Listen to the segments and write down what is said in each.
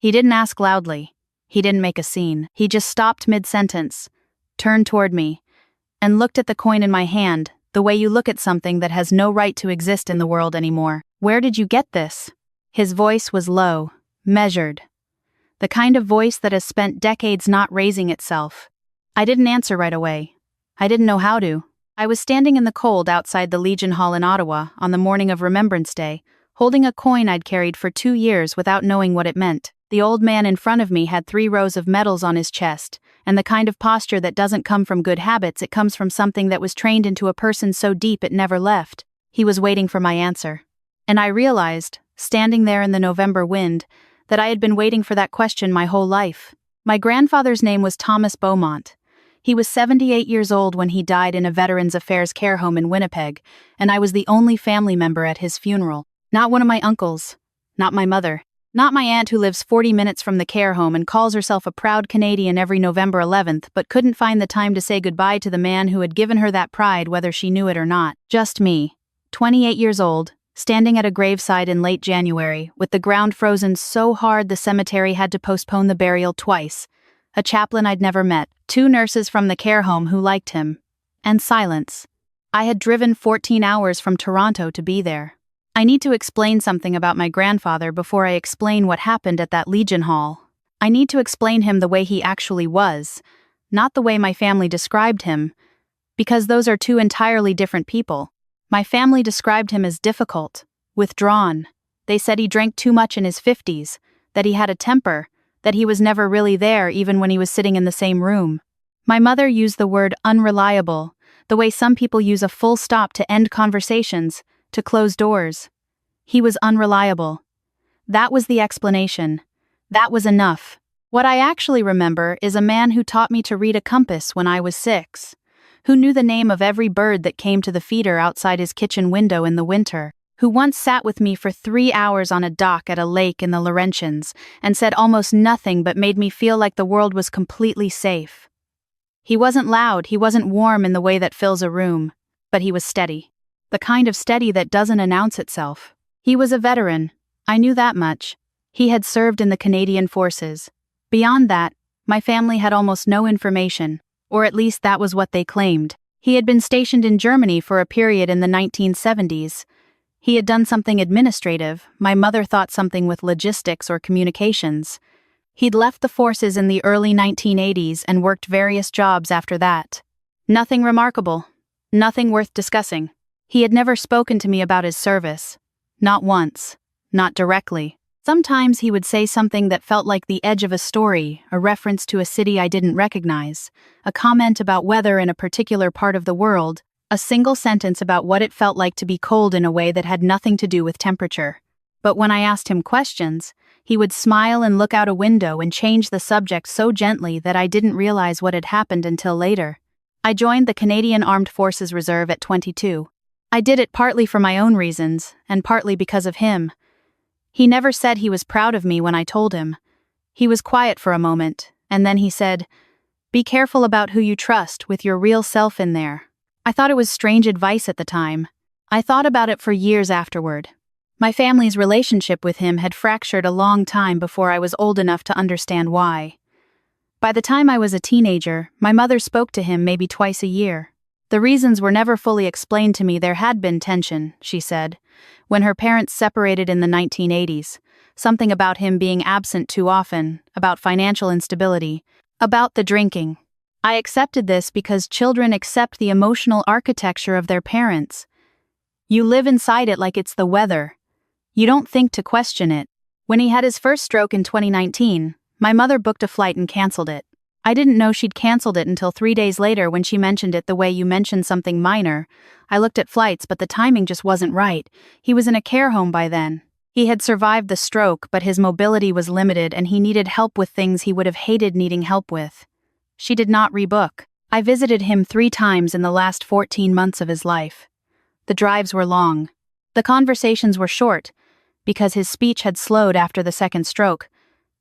He didn't ask loudly. He didn't make a scene. He just stopped mid-sentence, turned toward me, and looked at the coin in my hand, the way you look at something that has no right to exist in the world anymore. "Where did you get this?" His voice was low, measured. The kind of voice that has spent decades not raising itself. I didn't answer right away. I didn't know how to. I was standing in the cold outside the Legion Hall in Ottawa on the morning of Remembrance Day, holding a coin I'd carried for 2 years without knowing what it meant. The old man in front of me had 3 rows of medals on his chest, and the kind of posture that doesn't come from good habits, it comes from something that was trained into a person so deep it never left. He was waiting for my answer. And I realized, standing there in the November wind, that I had been waiting for that question my whole life. My grandfather's name was Thomas Beaumont. He was 78 years old when he died in a Veterans Affairs care home in Winnipeg, and I was the only family member at his funeral. Not one of my uncles. Not my mother. Not my aunt who lives 40 minutes from the care home and calls herself a proud Canadian every November 11th but couldn't find the time to say goodbye to the man who had given her that pride whether she knew it or not. Just me, 28 years old, standing at a graveside in late January, with the ground frozen so hard the cemetery had to postpone the burial twice. A chaplain I'd never met, 2 nurses from the care home who liked him, and silence. I had driven 14 hours from Toronto to be there. I need to explain something about my grandfather before I explain what happened at that Legion Hall. I need to explain him the way he actually was, not the way my family described him, because those are 2 entirely different people. My family described him as difficult, withdrawn. They said he drank too much in his 50s, that he had a temper, that he was never really there even when he was sitting in the same room. My mother used the word unreliable, the way some people use a full stop to end conversations, to close doors. He was unreliable. That was the explanation. That was enough. What I actually remember is a man who taught me to read a compass when I was 6, who knew the name of every bird that came to the feeder outside his kitchen window in the winter, who once sat with me for 3 hours on a dock at a lake in the Laurentians and said almost nothing but made me feel like the world was completely safe. He wasn't loud, he wasn't warm in the way that fills a room, but he was steady. The kind of steady that doesn't announce itself. He was a veteran, I knew that much. He had served in the Canadian Forces. Beyond that, my family had almost no information, or at least that was what they claimed. He had been stationed in Germany for a period in the 1970s. He had done something administrative, my mother thought something with logistics or communications. He'd left the forces in the early 1980s and worked various jobs after that. Nothing remarkable. Nothing worth discussing. He had never spoken to me about his service. Not once. Not directly. Sometimes he would say something that felt like the edge of a story, a reference to a city I didn't recognize, a comment about weather in a particular part of the world, a single sentence about what it felt like to be cold in a way that had nothing to do with temperature. But when I asked him questions, he would smile and look out a window and change the subject so gently that I didn't realize what had happened until later. I joined the Canadian Armed Forces Reserve at 22. I did it partly for my own reasons, and partly because of him. He never said he was proud of me when I told him. He was quiet for a moment, and then he said, "Be careful about who you trust with your real self in there." I thought it was strange advice at the time. I thought about it for years afterward. My family's relationship with him had fractured a long time before I was old enough to understand why. By the time I was a teenager, my mother spoke to him maybe twice a year. The reasons were never fully explained to me. There had been tension, she said, when her parents separated in the 1980s. Something about him being absent too often, about financial instability, about the drinking. I accepted this because children accept the emotional architecture of their parents. You live inside it like it's the weather. You don't think to question it. When he had his first stroke in 2019, my mother booked a flight and canceled it. I didn't know she'd canceled it until 3 days later when she mentioned it the way you mention something minor. I looked at flights, but the timing just wasn't right. He was in a care home by then. He had survived the stroke, but his mobility was limited and he needed help with things he would have hated needing help with. She did not rebook. I visited him 3 times in the last 14 months of his life. The drives were long. The conversations were short, because his speech had slowed after the second stroke.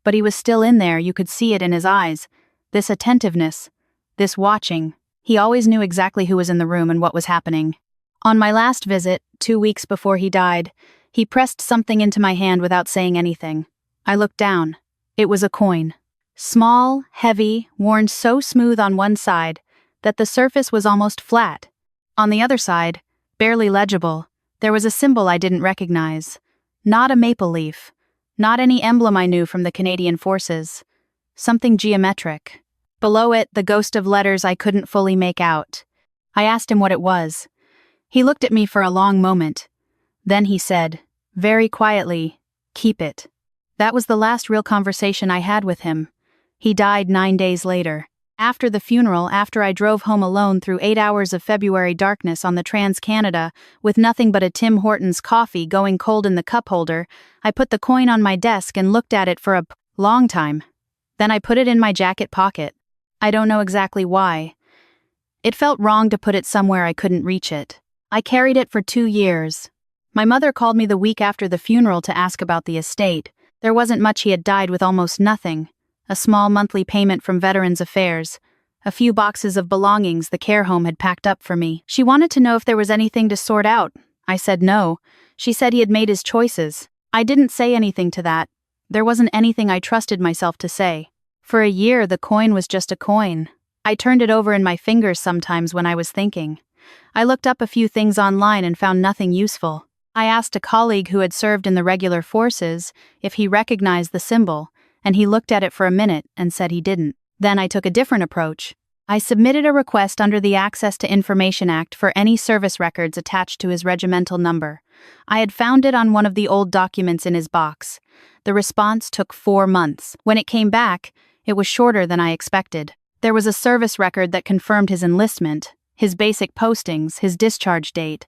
But he was still in there, you could see it in his eyes. This attentiveness, this watching. He always knew exactly who was in the room and what was happening. On my last visit, 2 weeks before he died, he pressed something into my hand without saying anything. I looked down. It was a coin. Small, heavy, worn so smooth on one side that the surface was almost flat. On the other side, barely legible, there was a symbol I didn't recognize. Not a maple leaf. Not any emblem I knew from the Canadian Forces. Something geometric. Below it, the ghost of letters I couldn't fully make out. I asked him what it was. He looked at me for a long moment. Then he said, very quietly, "Keep it." That was the last real conversation I had with him. He died 9 days later. After the funeral, after I drove home alone through 8 hours of February darkness on the Trans-Canada, with nothing but a Tim Hortons coffee going cold in the cup holder, I put the coin on my desk and looked at it for a long time. Then I put it in my jacket pocket. I don't know exactly why. It felt wrong to put it somewhere I couldn't reach it. I carried it for 2 years. My mother called me the week after the funeral to ask about the estate. There wasn't much. He had died with almost nothing. A small monthly payment from Veterans Affairs. A few boxes of belongings the care home had packed up for me. She wanted to know if there was anything to sort out. I said no. She said he had made his choices. I didn't say anything to that. There wasn't anything I trusted myself to say. For a year, the coin was just a coin. I turned it over in my fingers sometimes when I was thinking. I looked up a few things online and found nothing useful. I asked a colleague who had served in the regular forces if he recognized the symbol, and he looked at it for a minute and said he didn't. Then I took a different approach. I submitted a request under the Access to Information Act for any service records attached to his regimental number. I had found it on one of the old documents in his box. The response took 4 months. When it came back, it was shorter than I expected. There was a service record that confirmed his enlistment, his basic postings, his discharge date.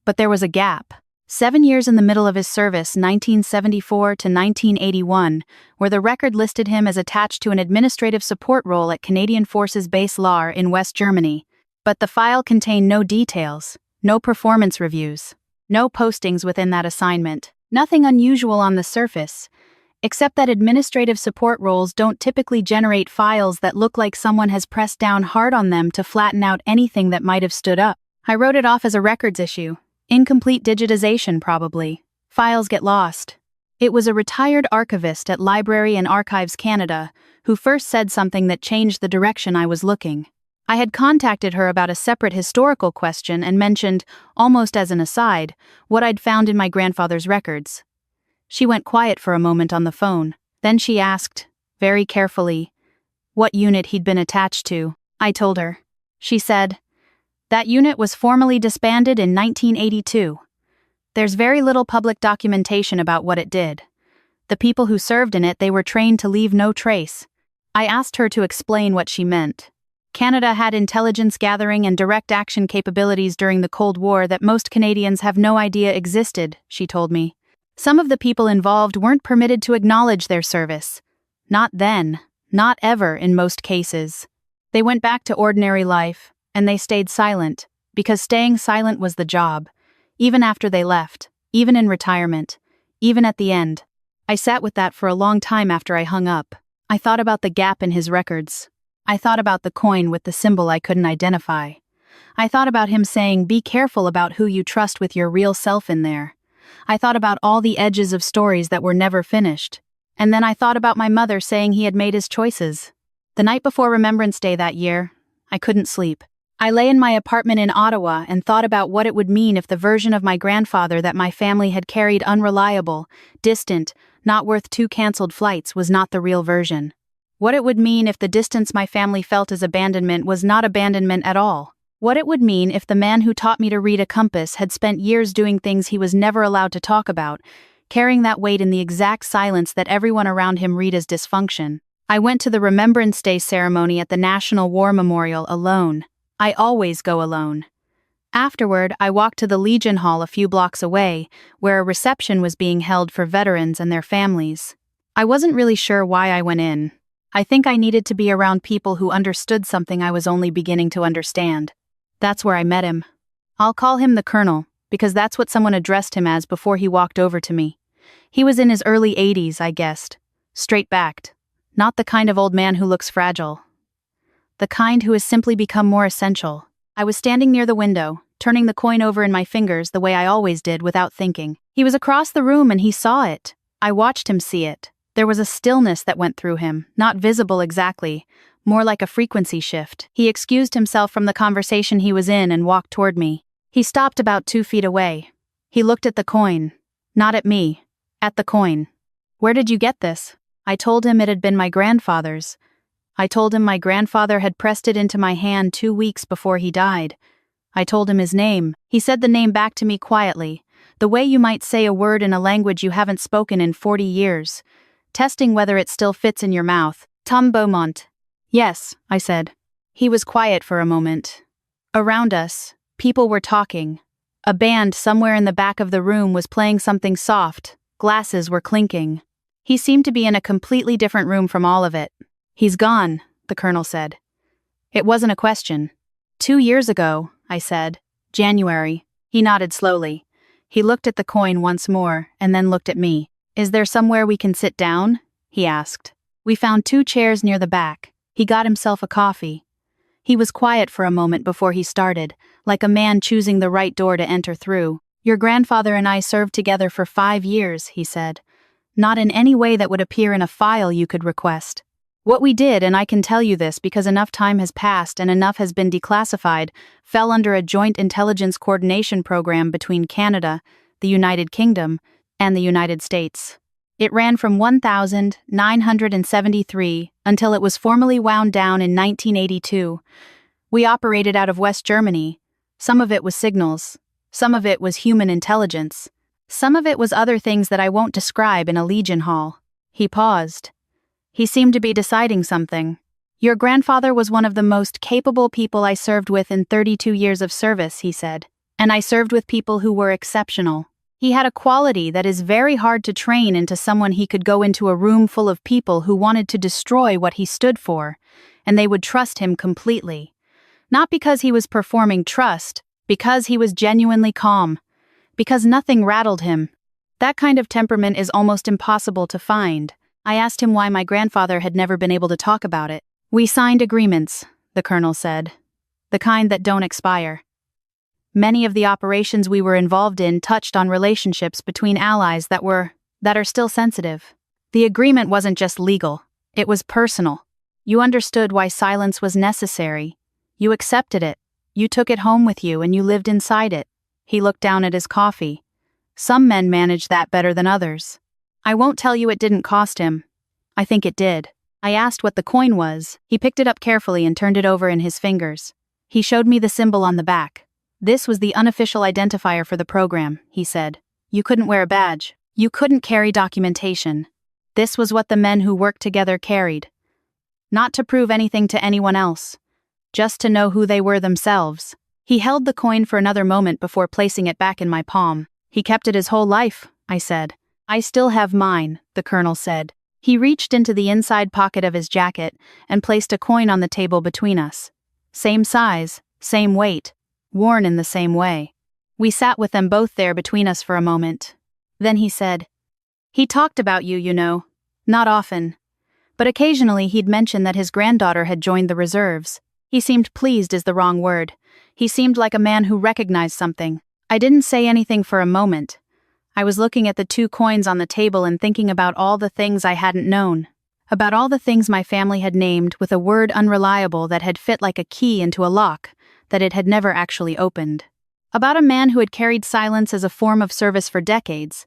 But there was a gap. 7 years in the middle of his service, 1974 to 1981, where the record listed him as attached to an administrative support role at Canadian Forces Base Lahr in West Germany. But the file contained no details, no performance reviews, no postings within that assignment. Nothing unusual on the surface, except that administrative support roles don't typically generate files that look like someone has pressed down hard on them to flatten out anything that might have stood up. I wrote it off as a records issue. Incomplete digitization, probably. Files get lost. It was a retired archivist at Library and Archives Canada who first said something that changed the direction I was looking. I had contacted her about a separate historical question and mentioned, almost as an aside, what I'd found in my grandfather's records. She went quiet for a moment on the phone. Then she asked, very carefully, what unit he'd been attached to. I told her. She said, that unit was formally disbanded in 1982. There's very little public documentation about what it did. The people who served in it, they were trained to leave no trace. I asked her to explain what she meant. Canada had intelligence gathering and direct action capabilities during the Cold War that most Canadians have no idea existed, she told me. Some of the people involved weren't permitted to acknowledge their service. Not then, not ever in most cases. They went back to ordinary life. And they stayed silent, because staying silent was the job, even after they left, even in retirement, even at the end. I sat with that for a long time after I hung up. I thought about the gap in his records. I thought about the coin with the symbol I couldn't identify. I thought about him saying, be careful about who you trust with your real self in there. I thought about all the edges of stories that were never finished. And then I thought about my mother saying he had made his choices. The night before Remembrance Day that year, I couldn't sleep. I lay in my apartment in Ottawa and thought about what it would mean if the version of my grandfather that my family had carried, unreliable, distant, not worth 2 canceled flights, was not the real version. What it would mean if the distance my family felt as abandonment was not abandonment at all. What it would mean if the man who taught me to read a compass had spent years doing things he was never allowed to talk about, carrying that weight in the exact silence that everyone around him read as dysfunction. I went to the Remembrance Day ceremony at the National War Memorial alone. I always go alone. Afterward, I walked to the Legion Hall a few blocks away, where a reception was being held for veterans and their families. I wasn't really sure why I went in. I think I needed to be around people who understood something I was only beginning to understand. That's where I met him. I'll call him the Colonel, because that's what someone addressed him as before he walked over to me. He was in his early 80s, I guessed. Straight-backed. Not the kind of old man who looks fragile. The kind who has simply become more essential. I was standing near the window, turning the coin over in my fingers the way I always did without thinking. He was across the room and he saw it. I watched him see it. There was a stillness that went through him, not visible exactly, more like a frequency shift. He excused himself from the conversation he was in and walked toward me. He stopped about 2 feet away. He looked at the coin. Not at me. At the coin. "Where did you get this?" I told him it had been my grandfather's. I told him my grandfather had pressed it into my hand 2 weeks before he died. I told him his name. He said the name back to me quietly, the way you might say a word in a language you haven't spoken in 40 years, testing whether it still fits in your mouth. "Tom Beaumont." "Yes," I said. He was quiet for a moment. Around us, people were talking. A band somewhere in the back of the room was playing something soft. Glasses were clinking. He seemed to be in a completely different room from all of it. "He's gone," the colonel said. It wasn't a question. 2 years ago, I said. "January." He nodded slowly. He looked at the coin once more, and then looked at me. "Is there somewhere we can sit down?" he asked. We found 2 chairs near the back. He got himself a coffee. He was quiet for a moment before he started, like a man choosing the right door to enter through. "Your grandfather and I served together for 5 years, he said. "Not in any way that would appear in a file you could request. What we did, and I can tell you this because enough time has passed and enough has been declassified, fell under a joint intelligence coordination program between Canada, the United Kingdom, and the United States. It ran from 1973 until it was formally wound down in 1982. We operated out of West Germany. Some of it was signals. Some of it was human intelligence. Some of it was other things that I won't describe in a Legion Hall." He paused. He seemed to be deciding something. "Your grandfather was one of the most capable people I served with in 32 years of service," he said. "And I served with people who were exceptional. He had a quality that is very hard to train into someone. He could go into a room full of people who wanted to destroy what he stood for, and they would trust him completely. Not because he was performing trust, because he was genuinely calm. Because nothing rattled him. That kind of temperament is almost impossible to find." I asked him why my grandfather had never been able to talk about it. "We signed agreements," the colonel said. "The kind that don't expire. Many of the operations we were involved in touched on relationships between allies that are still sensitive. The agreement wasn't just legal, it was personal. You understood why silence was necessary. You accepted it. You took it home with you and you lived inside it." He looked down at his coffee. "Some men manage that better than others. I won't tell you it didn't cost him. I think it did." I asked what the coin was. He picked it up carefully and turned it over in his fingers. He showed me the symbol on the back. "This was the unofficial identifier for the program," he said. "You couldn't wear a badge. You couldn't carry documentation. This was what the men who worked together carried. Not to prove anything to anyone else. Just to know who they were themselves." He held the coin for another moment before placing it back in my palm. "He kept it his whole life," I said. "I still have mine," the colonel said. He reached into the inside pocket of his jacket and placed a coin on the table between us. Same size, same weight, worn in the same way. We sat with them both there between us for a moment. Then he said, "He talked about you, you know. Not often. But occasionally he'd mention that his granddaughter had joined the reserves. He seemed pleased is the wrong word. He seemed like a man who recognized something. I didn't say anything for a moment. I was looking at the 2 coins on the table and thinking about all the things I hadn't known. About all the things my family had named with a word unreliable that had fit like a key into a lock, that it had never actually opened. About a man who had carried silence as a form of service for decades,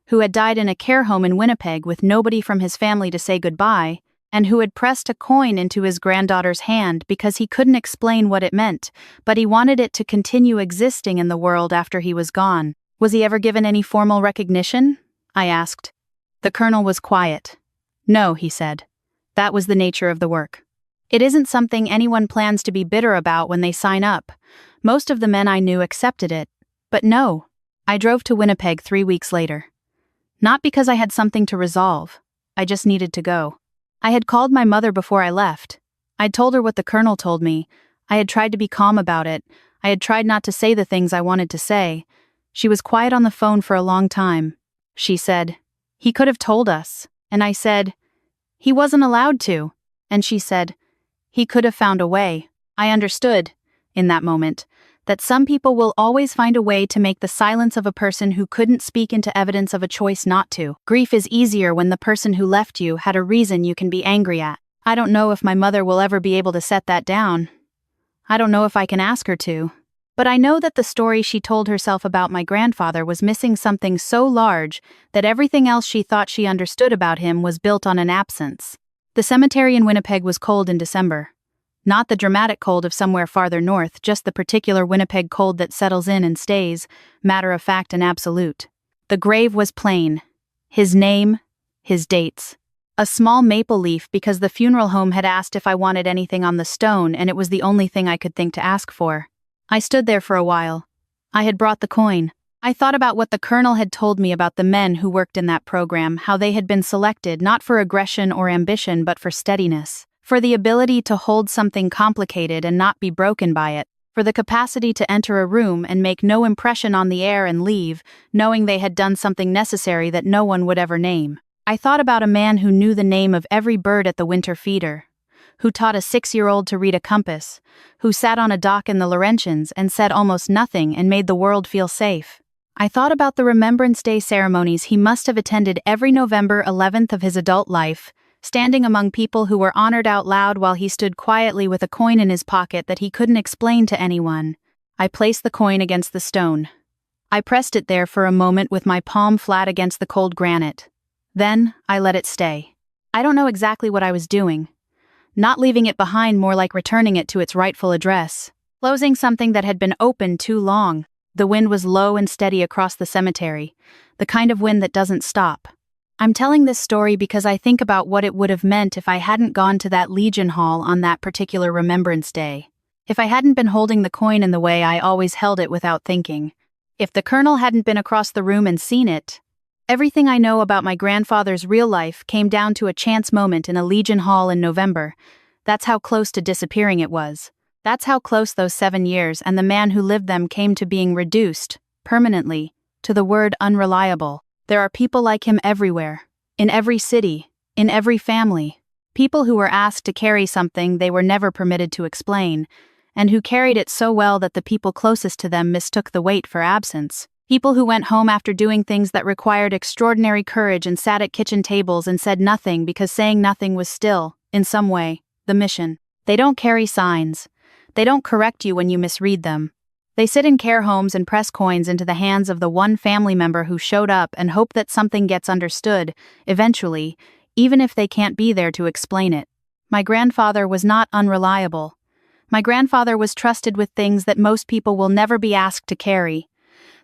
who had died in a care home in Winnipeg with nobody from his family to say goodbye, and who had pressed a coin into his granddaughter's hand because he couldn't explain what it meant, but he wanted it to continue existing in the world after he was gone. "Was he ever given any formal recognition?" I asked. The colonel was quiet. "No," he said. "That was the nature of the work. It isn't something anyone plans to be bitter about when they sign up. Most of the men I knew accepted it. But no." I drove to Winnipeg 3 weeks later. Not because I had something to resolve. I just needed to go. I had called my mother before I left. I'd told her what the colonel told me. I had tried to be calm about it. I had tried not to say the things I wanted to say. She was quiet on the phone for a long time. She said, "He could have told us." And I said, "He wasn't allowed to." And she said, "He could have found a way." I understood, in that moment, that some people will always find a way to make the silence of a person who couldn't speak into evidence of a choice not to. Grief is easier when the person who left you had a reason you can be angry at. I don't know if my mother will ever be able to set that down. I don't know if I can ask her to. But I know that the story she told herself about my grandfather was missing something so large that everything else she thought she understood about him was built on an absence. The cemetery in Winnipeg was cold in December. Not the dramatic cold of somewhere farther north, just the particular Winnipeg cold that settles in and stays, matter of fact and absolute. The grave was plain. His name, his dates. A small maple leaf because the funeral home had asked if I wanted anything on the stone, and it was the only thing I could think to ask for. I stood there for a while. I had brought the coin. I thought about what the colonel had told me about the men who worked in that program, how they had been selected not for aggression or ambition but for steadiness, for the ability to hold something complicated and not be broken by it, for the capacity to enter a room and make no impression on the air and leave, knowing they had done something necessary that no one would ever name. I thought about a man who knew the name of every bird at the winter feeder, who taught a 6-year-old to read a compass, who sat on a dock in the Laurentians and said almost nothing and made the world feel safe. I thought about the Remembrance Day ceremonies he must have attended every November 11th of his adult life, standing among people who were honored out loud while he stood quietly with a coin in his pocket that he couldn't explain to anyone. I placed the coin against the stone. I pressed it there for a moment with my palm flat against the cold granite. Then, I let it stay. I don't know exactly what I was doing. Not leaving it behind, more like returning it to its rightful address. Closing something that had been open too long. The wind was low and steady across the cemetery, the kind of wind that doesn't stop. I'm telling this story because I think about what it would have meant if I hadn't gone to that Legion Hall on that particular Remembrance Day. If I hadn't been holding the coin in the way I always held it without thinking. If the colonel hadn't been across the room and seen it. Everything I know about my grandfather's real life came down to a chance moment in a Legion Hall in November. That's how close to disappearing it was. That's how close those 7 years and the man who lived them came to being reduced, permanently, to the word unreliable. There are people like him everywhere, in every city, in every family. People who were asked to carry something they were never permitted to explain, and who carried it so well that the people closest to them mistook the weight for absence. People who went home after doing things that required extraordinary courage and sat at kitchen tables and said nothing because saying nothing was still, in some way, the mission. They don't carry signs. They don't correct you when you misread them. They sit in care homes and press coins into the hands of the one family member who showed up and hope that something gets understood, eventually, even if they can't be there to explain it. My grandfather was not unreliable. My grandfather was trusted with things that most people will never be asked to carry.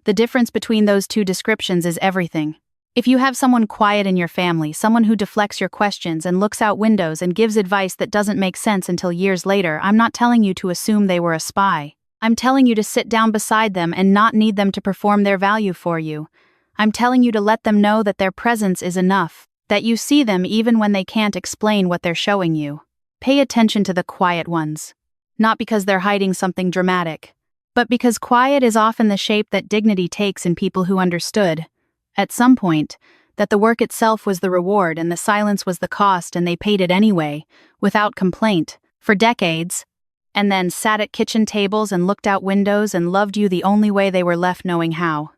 The difference between those two descriptions is everything. If you have someone quiet in your family, someone who deflects your questions and looks out windows and gives advice that doesn't make sense until years later, I'm not telling you to assume they were a spy. I'm telling you to sit down beside them and not need them to perform their value for you. I'm telling you to let them know that their presence is enough, that you see them even when they can't explain what they're showing you. Pay attention to the quiet ones. Not because they're hiding something dramatic, but because quiet is often the shape that dignity takes in people who understood, at some point, that the work itself was the reward and the silence was the cost, and they paid it anyway, without complaint, for decades, and then sat at kitchen tables and looked out windows and loved you the only way they were left knowing how.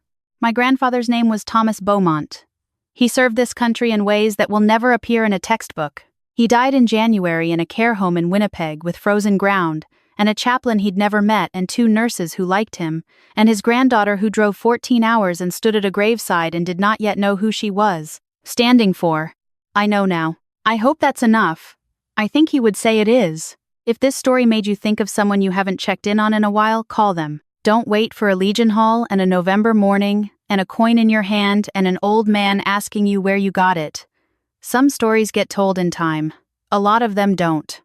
My grandfather's name was Thomas Beaumont. He served this country in ways that will never appear in a textbook. He died in January in a care home in Winnipeg with frozen ground, and a chaplain he'd never met and 2 nurses who liked him, and his granddaughter who drove 14 hours and stood at a graveside and did not yet know who she was standing for. I know now. I hope that's enough. I think he would say it is. If this story made you think of someone you haven't checked in on in a while, call them. Don't wait for a Legion Hall and a November morning and a coin in your hand and an old man asking you where you got it. Some stories get told in time. A lot of them don't.